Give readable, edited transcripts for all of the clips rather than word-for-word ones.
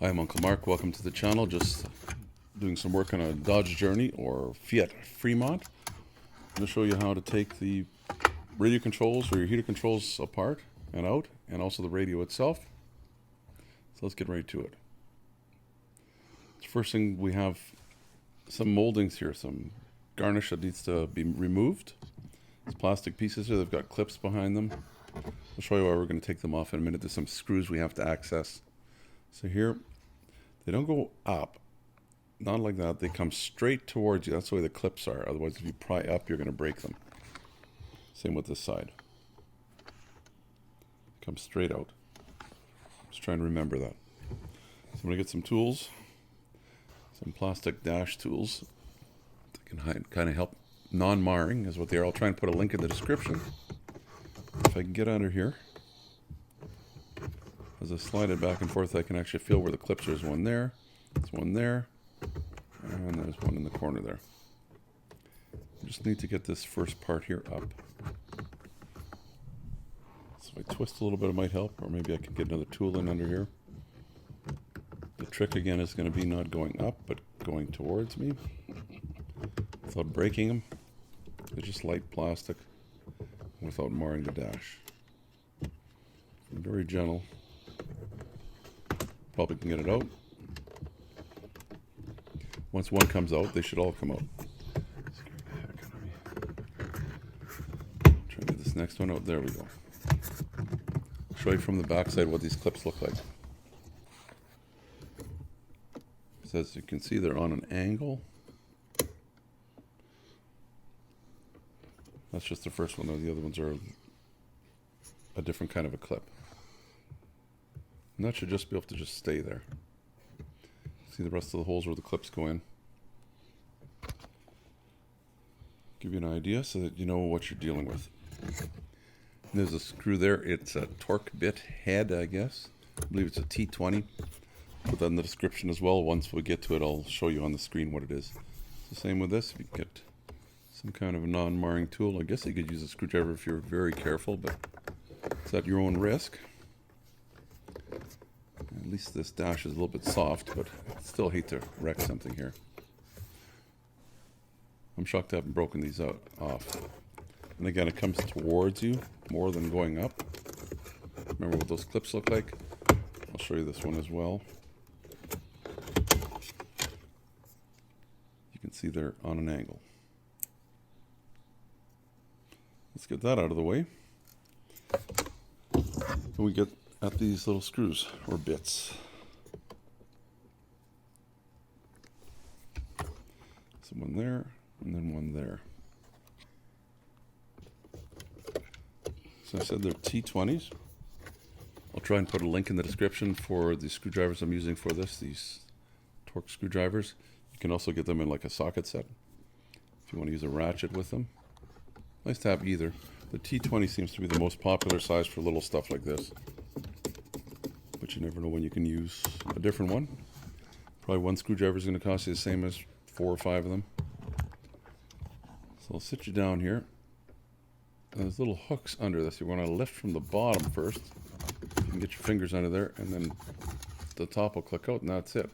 Hi, I'm Uncle Mark. Welcome to the channel. Just doing some work on a Dodge Journey or Fiat Fremont. I'm going to show you how to take the radio controls or your heater controls apart and out, and also the radio itself. So let's get right to it. First thing, we have some moldings here, some garnish that needs to be removed. These plastic pieces here, they've got clips behind them. I'll show you why we're going to take them off in a minute. There's some screws we have to access. So here, they don't go up, not like that. They come straight towards you. That's the way the clips are. Otherwise, if you pry up, you're going to break them. Same with this side. Come straight out. Just trying to remember that. So I'm going to get some tools, some plastic dash tools that can kind of help. Non-marring is what they are. I'll try and put a link in the description. If I can get under here. As I slide it back and forth, I can actually feel where the clips are. There's one there, there's one there, and there's one in the corner there. I just need to get this first part here up. So if I twist a little bit, it might help, or maybe I could get another tool in under here. The trick again is going to be not going up, but going towards me without breaking them. They're just light plastic without marring the dash. Very gentle. Probably can get it out. Once one comes out, they should all come out. Try to get this next one out. There we go. Show you from the back side what these clips look like. So as you can see, they're on an angle. That's just the first one, though. The other ones are a different kind of a clip. And that should just be able to just stay there. See the rest of the holes where the clips go in. Give you an idea so that you know what you're dealing with. And there's a screw there. It's a torque bit head, I guess. I believe it's a T20. Put that in the description as well. Once we get to it, I'll show you on the screen what it is. It's the same with this. If you get some kind of a non-marring tool, I guess you could use a screwdriver if you're very careful, but it's at your own risk. At least this dash is a little bit soft, but I still hate to wreck something here. I'm shocked I haven't broken these off. And again, it comes towards you more than going up. Remember what those clips look like? I'll show you this one as well. You can see they're on an angle. Let's get that out of the way. And we get at these little screws or bits. So one there, and then one there. So I said they're T20s. I'll try and put a link in the description for the screwdrivers I'm using for this, these torque screwdrivers. You can also get them in like a socket set if you want to use a ratchet with them. Nice to have either. The T20 seems to be the most popular size for little stuff like this. But you never know when you can use a different one. Probably one screwdriver is going to cost you the same as 4 or 5 of them. So I'll sit you down here. And there's little hooks under this. You want to lift from the bottom first. You can get your fingers under there, and then the top will click out, and that's it.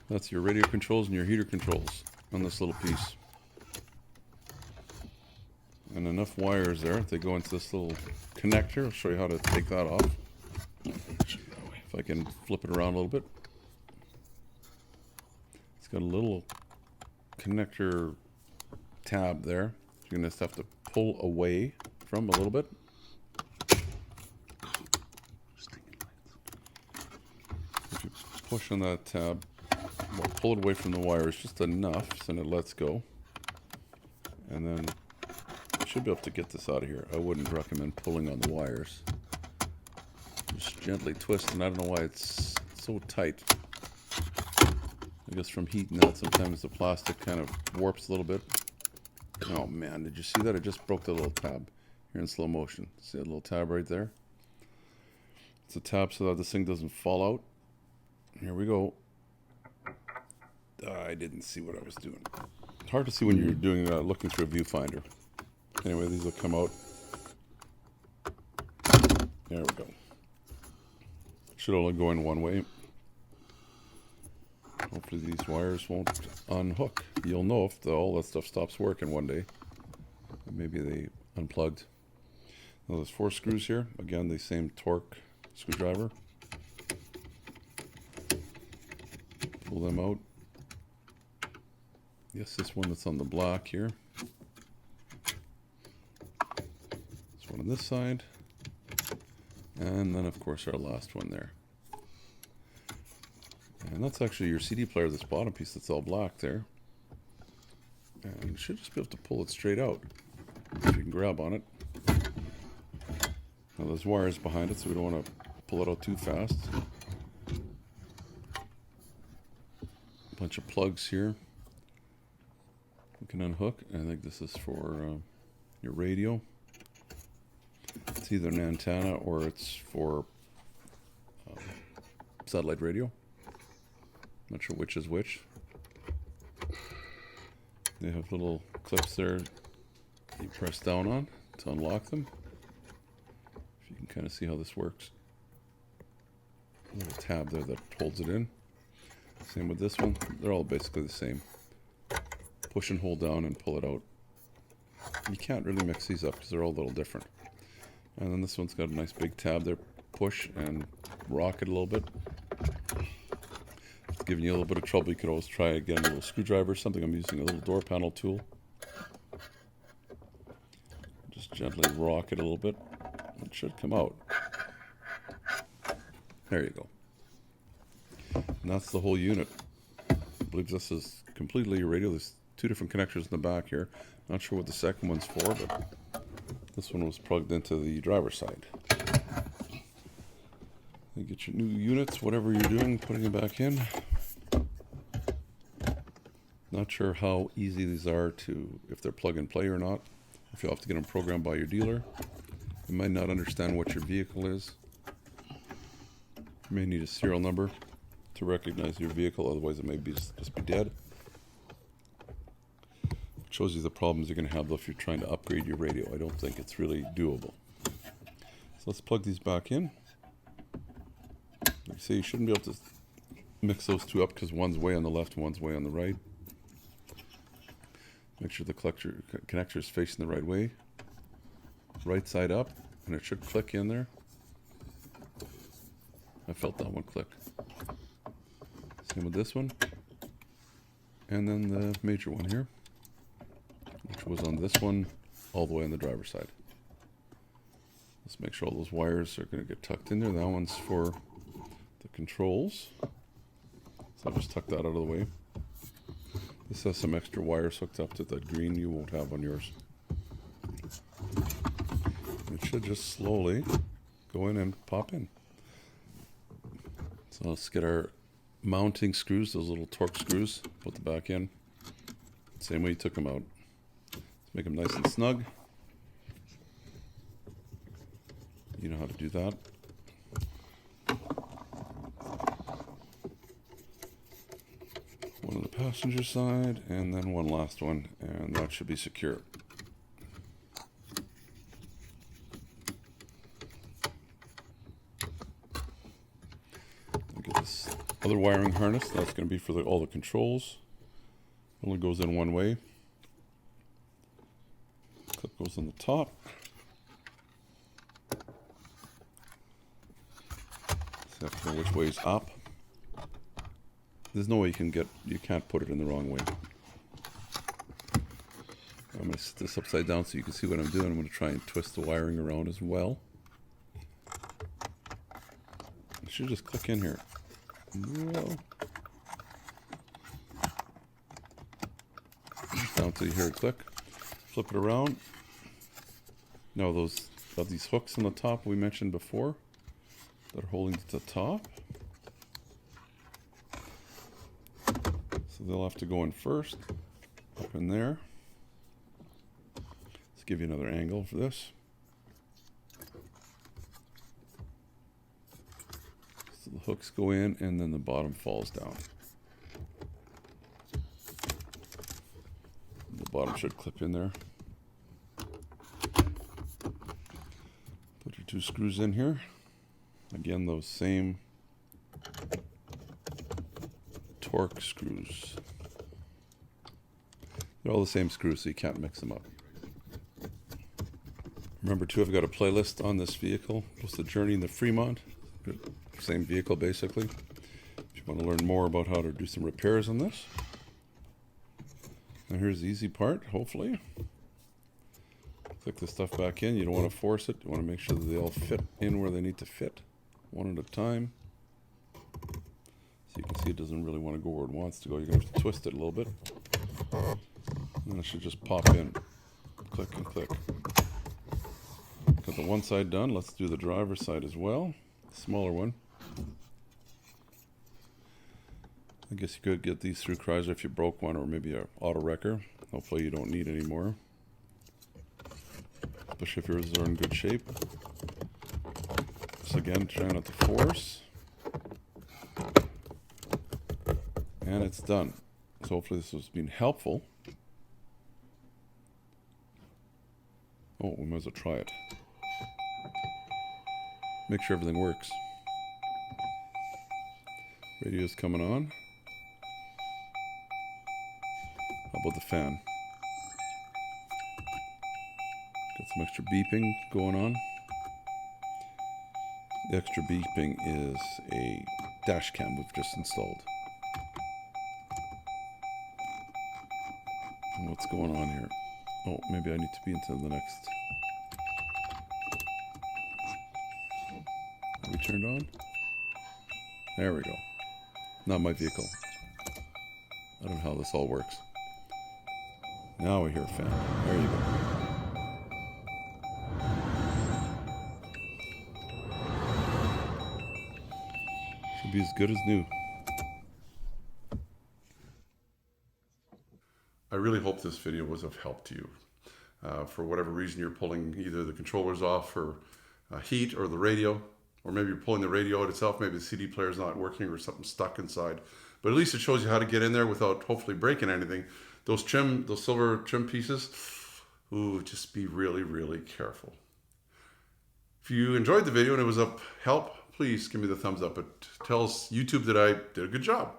That's your radio controls and your heater controls on this little piece. And enough wires there. They go into this little connector. I'll show you how to take that off. If I can flip it around a little bit. It's got a little connector tab there. You're going to have to pull away from a little bit. If you push on that tab, well, pull it away from the wires just enough so it lets go. And then should be able to get this out of here. I wouldn't recommend pulling on the wires. Just gently twist, and I don't know why it's so tight. I guess from heating that, sometimes the plastic kind of warps a little bit. Oh man, did you see that? I just broke the little tab here in slow motion. See that little tab right there? It's a tab so that this thing doesn't fall out. Here we go. I didn't see what I was doing. It's hard to see when you're doing looking through a viewfinder. Anyway, these will come out. There we go. Should only go in one way. Hopefully these wires won't unhook. You'll know if all that stuff stops working one day. Maybe they unplugged. Now there's 4 screws here. Again, the same torque screwdriver. Pull them out. Yes, this one that's on the block here. This one on this side. And then of course our last one there. And that's actually your CD player, this bottom piece that's all black there. And you should just be able to pull it straight out if you can grab on it. Now there's wires behind it, so we don't want to pull it out too fast. A bunch of plugs here we can unhook. I think this is for your radio. It's either an antenna or it's for satellite radio. Not sure which is which. They have little clips there you press down on to unlock them. If you can kind of see how this works. A little tab there that holds it in. Same with this one. They're all basically the same. Push and hold down and pull it out. You can't really mix these up because they're all a little different. And then this one's got a nice big tab there. Push and rock it a little bit. If it's giving you a little bit of trouble, you could always try again a little screwdriver or something. I'm using a little door panel tool. Just gently rock it a little bit. It should come out. There you go. And that's the whole unit. I believe this is completely your radio. There's 2 different connectors in the back here. Not sure what the second one's for, but this one was plugged into the driver's side. You get your new units, whatever you're doing, putting them back in. Not sure how easy these are to, if they're plug and play or not. If you'll have to get them programmed by your dealer. You might not understand what your vehicle is. You may need a serial number to recognize your vehicle, otherwise it may be just be dead. It shows you the problems you're going to have if you're trying to upgrade your radio. I don't think it's really doable. So let's plug these back in. Like I say, you shouldn't be able to mix those 2 up because one's way on the left and one's way on the right. Make sure the connector is facing the right way. Right side up, and it should click in there. I felt that one click. Same with this one. And then the major one here, which was on this one all the way on the driver's side. Let's make sure all those wires are going to get tucked in there. That one's for the controls. So I'll just tuck that out of the way. This has some extra wires hooked up to that green you won't have on yours. It should just slowly go in and pop in. So let's get our mounting screws, those little torque screws, put the back in. Same way you took them out. Let's make them nice and snug. You know how to do that. One on the passenger side, and then one last one, and that should be secure. Get this other wiring harness. That's going to be for all the controls. It only goes in one way. Clip goes on the top. So you have to know which way is up. There's no way you can't put it in the wrong way. I'm going to sit this upside down so you can see what I'm doing. I'm going to try and twist the wiring around as well. It should just click in here. Well, just down until you hear it click. Flip it around. Now these hooks on the top we mentioned before that are holding to the top. So they'll have to go in first, up in there. Let's give you another angle for this. So the hooks go in and then the bottom falls down. The bottom should clip in there. Put your 2 screws in here. Again, those same corkscrews. They're all the same screws, so you can't mix them up. Remember too, I've got a playlist on this vehicle. It's the Journey in the Fremont. Same vehicle basically. If you want to learn more about how to do some repairs on this. Now here's the easy part, hopefully. Click the stuff back in. You don't want to force it. You want to make sure that they all fit in where they need to fit, one at a time. So you can see it doesn't really want to go where it wants to go. You're going to have to twist it a little bit. And then it should just pop in. Click and click. Got the one side done. Let's do the driver's side as well. Smaller one. I guess you could get these through Chrysler if you broke one, or maybe an auto wrecker. Hopefully you don't need any more. Especially if yours are in good shape. So again, try not to force. And it's done. So hopefully this has been helpful. Oh, we might as well try it. Make sure everything works. Radio's coming on. How about the fan? Got some extra beeping going on. The extra beeping is a dash cam we've just installed. And what's going on here? Oh, maybe I need to be into the next. Are we turned on? There we go. Not my vehicle. I don't know how this all works. Now we hear a fan. There you go. Should be as good as new. I really hope this video was of help to you. For whatever reason you're pulling either the controllers off for heat or the radio, or maybe you're pulling the radio out itself, maybe the CD player is not working or something stuck inside. But at least it shows you how to get in there without hopefully breaking anything. Those silver trim pieces, ooh, just be really, really careful. If you enjoyed the video and it was of help, please give me the thumbs up. It tells YouTube that I did a good job.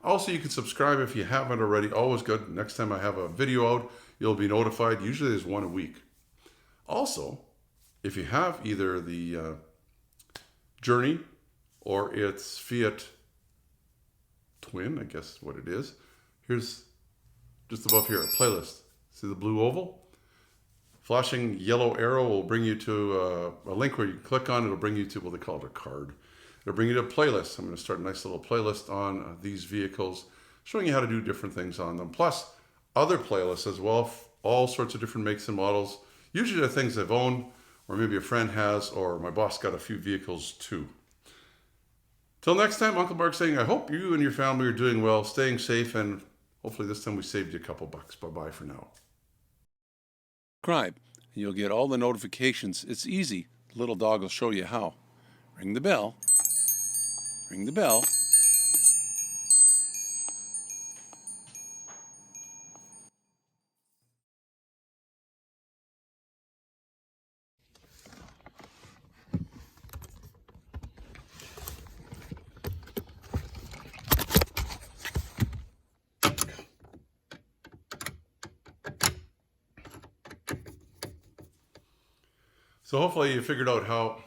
Also, you can subscribe if you haven't already. Always good. Next time I have a video out, you'll be notified. Usually there's one a week. Also, if you have either the Journey or its Fiat Twin, I guess what it is, here's just above here, a playlist. See the blue oval? Flashing yellow arrow will bring you to a link where you click on. It'll bring you to what they call it, a card. It'll bring you to a playlist. I'm going to start a nice little playlist on these vehicles, showing you how to do different things on them. Plus, other playlists as well, all sorts of different makes and models. Usually they're things I've owned, or maybe a friend has, or my boss got a few vehicles too. Till next time, Uncle Mark saying, I hope you and your family are doing well, staying safe, and hopefully this time we saved you a couple bucks. Bye-bye for now. Subscribe, and you'll get all the notifications. It's easy. The little dog will show you how. Ring the bell. Ring the bell. So hopefully you figured out how